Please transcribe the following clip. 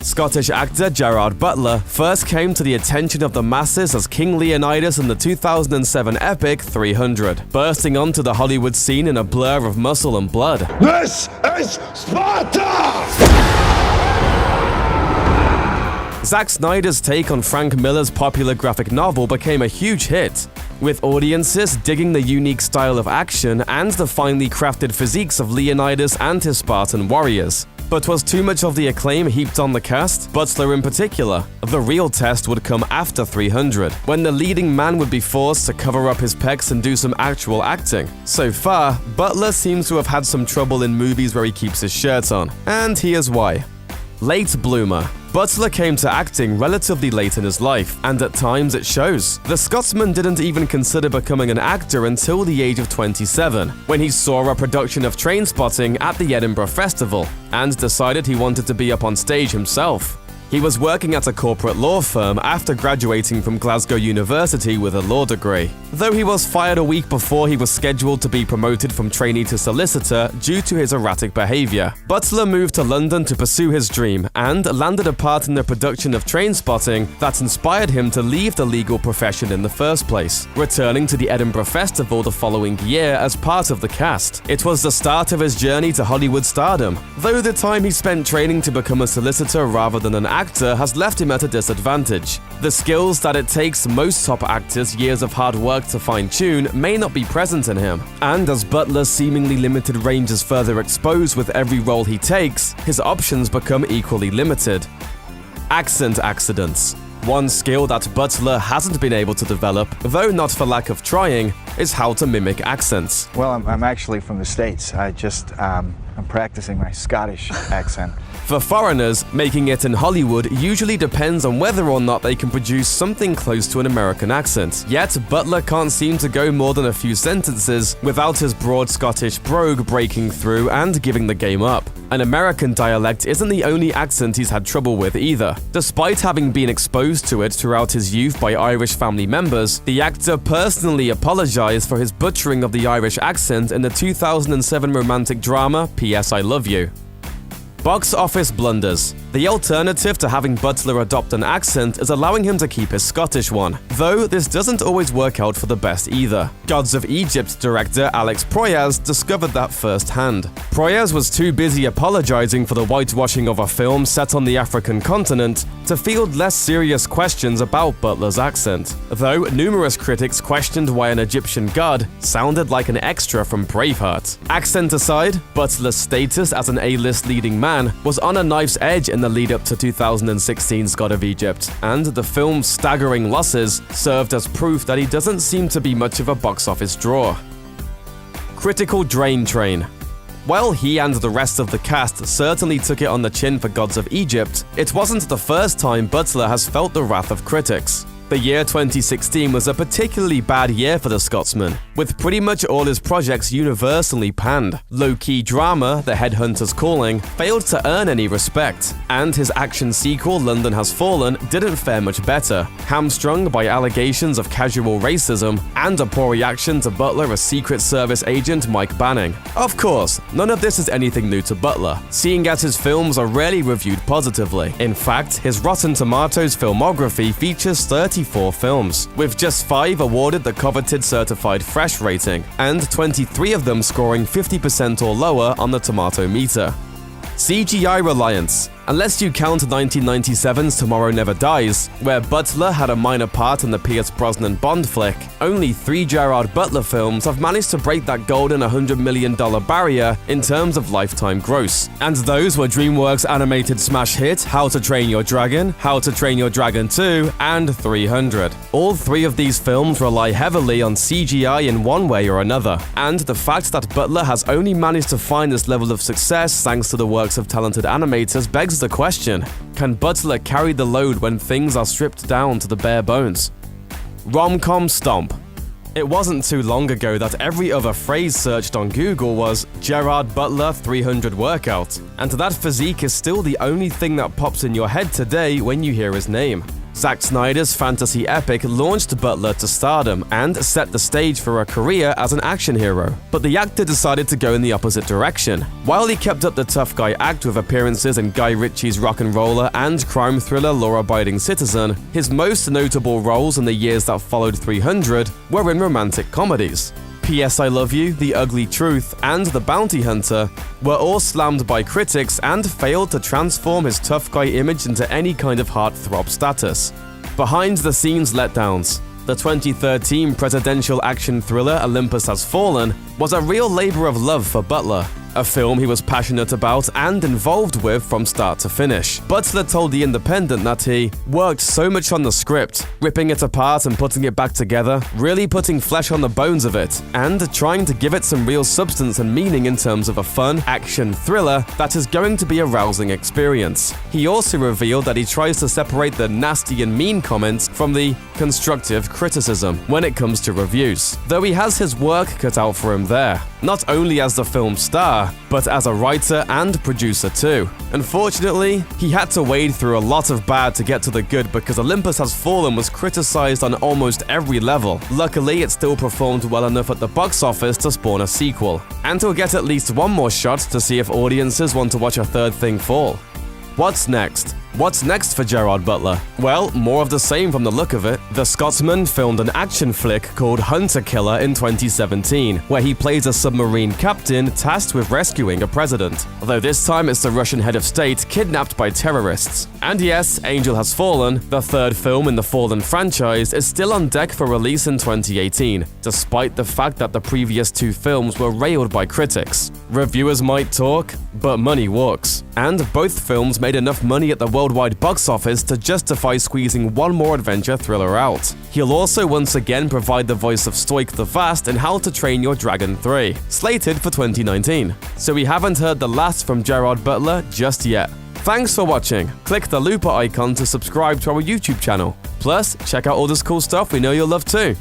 Scottish actor Gerard Butler first came to the attention of the masses as King Leonidas in the 2007 epic 300, bursting onto the Hollywood scene in a blur of muscle and blood. This is Sparta! Zack Snyder's take on Frank Miller's popular graphic novel became a huge hit, with audiences digging the unique style of action and the finely crafted physiques of Leonidas and his Spartan warriors. But was too much of the acclaim heaped on the cast, Butler in particular? The real test would come after 300, when the leading man would be forced to cover up his pecs and do some actual acting. So far, Butler seems to have had some trouble in movies where he keeps his shirt on, and here's why. Late bloomer. Butler came to acting relatively late in his life, and at times it shows. The Scotsman didn't even consider becoming an actor until the age of 27, when he saw a production of Trainspotting at the Edinburgh Festival, and decided he wanted to be up on stage himself. He was working at a corporate law firm after graduating from Glasgow University with a law degree, though he was fired a week before he was scheduled to be promoted from trainee to solicitor due to his erratic behavior. Butler moved to London to pursue his dream and landed a part in the production of Trainspotting that inspired him to leave the legal profession in the first place, returning to the Edinburgh Festival the following year as part of the cast. It was the start of his journey to Hollywood stardom, though the time he spent training to become a solicitor rather than an actor has left him at a disadvantage. The skills that it takes most top actors years of hard work to fine-tune may not be present in him, and as Butler's seemingly limited range is further exposed with every role he takes, his options become equally limited. Accent accidents. One skill that Butler hasn't been able to develop, though not for lack of trying, is how to mimic accents. Well, I'm actually from the States. I'm practicing my Scottish accent. For foreigners, making it in Hollywood usually depends on whether or not they can produce something close to an American accent. Yet, Butler can't seem to go more than a few sentences without his broad Scottish brogue breaking through and giving the game up. An American dialect isn't the only accent he's had trouble with either. Despite having been exposed to it throughout his youth by Irish family members, the actor personally apologized for his butchering of the Irish accent in the 2007 romantic drama P.S. I Love You. Box office blunders. The alternative to having Butler adopt an accent is allowing him to keep his Scottish one, though this doesn't always work out for the best either. Gods of Egypt director Alex Proyas discovered that firsthand. Proyas was too busy apologizing for the whitewashing of a film set on the African continent to field less serious questions about Butler's accent, though numerous critics questioned why an Egyptian god sounded like an extra from Braveheart. Accent aside, Butler's status as an A-list leading man was on a knife's edge in the lead-up to 2016's God of Egypt, and the film's staggering losses served as proof that he doesn't seem to be much of a box office draw. Critical drain train. While he and the rest of the cast certainly took it on the chin for Gods of Egypt, it wasn't the first time Butler has felt the wrath of critics. The year 2016 was a particularly bad year for the Scotsman, with pretty much all his projects universally panned. Low-key drama, The Headhunter's Calling, failed to earn any respect, and his action sequel, London Has Fallen, didn't fare much better, hamstrung by allegations of casual racism and a poor reaction to Butler as Secret Service agent Mike Banning. Of course, none of this is anything new to Butler, seeing as his films are rarely reviewed positively. In fact, his Rotten Tomatoes filmography features 34 films, with just 5 awarded the coveted certified fresh rating, and 23 of them scoring 50% or lower on the tomato meter. CGI reliance. Unless you count 1997's Tomorrow Never Dies, where Butler had a minor part in the Pierce Brosnan Bond flick, only 3 Gerard Butler films have managed to break that golden $100 million barrier in terms of lifetime gross. And those were DreamWorks' animated smash hit How to Train Your Dragon, How to Train Your Dragon 2, and 300. All 3 of these films rely heavily on CGI in one way or another, and the fact that Butler has only managed to find this level of success thanks to the works of talented animators begs the question: can Butler carry the load when things are stripped down to the bare bones? Rom-com stomp. It wasn't too long ago that every other phrase searched on Google was Gerard Butler 300 workout, and that physique is still the only thing that pops in your head today when you hear his name. Zack Snyder's fantasy epic launched Butler to stardom and set the stage for a career as an action hero. But the actor decided to go in the opposite direction. While he kept up the tough guy act with appearances in Guy Ritchie's Rocknrolla and crime thriller Law-Abiding Citizen, his most notable roles in the years that followed 300 were in romantic comedies. P.S. I Love You, The Ugly Truth, and The Bounty Hunter were all slammed by critics and failed to transform his tough guy image into any kind of heartthrob status. Behind the scenes letdowns. The 2013 presidential action thriller Olympus Has Fallen was a real labor of love for Butler, a film he was passionate about and involved with from start to finish. Butler told The Independent that he worked so much on the script, ripping it apart and putting it back together, really putting flesh on the bones of it, and trying to give it some real substance and meaning in terms of a fun, action thriller that is going to be a rousing experience. He also revealed that he tries to separate the nasty and mean comments from the constructive criticism when it comes to reviews, though he has his work cut out for him there, not only as the film's star, but as a writer and producer too. Unfortunately, he had to wade through a lot of bad to get to the good because Olympus Has Fallen was criticized on almost every level. Luckily, it still performed well enough at the box office to spawn a sequel, and to get at least one more shot to see if audiences want to watch a third thing fall. What's next? What's next for Gerard Butler? Well, more of the same from the look of it. The Scotsman filmed an action flick called Hunter Killer in 2017, where he plays a submarine captain tasked with rescuing a president. Although this time it's the Russian head of state kidnapped by terrorists. And yes, Angel Has Fallen, the third film in the Fallen franchise, is still on deck for release in 2018, despite the fact that the previous two films were railed by critics. Reviewers might talk, but money walks. And both films made enough money at the worldwide box office to justify squeezing one more adventure thriller out. He'll also once again provide the voice of Stoic the Vast in How to Train Your Dragon 3, slated for 2019. So we haven't heard the last from Gerard Butler just yet. Thanks for watching. Click the looper icon to subscribe to our YouTube channel. Plus, check out all this cool stuff we know you'll love too.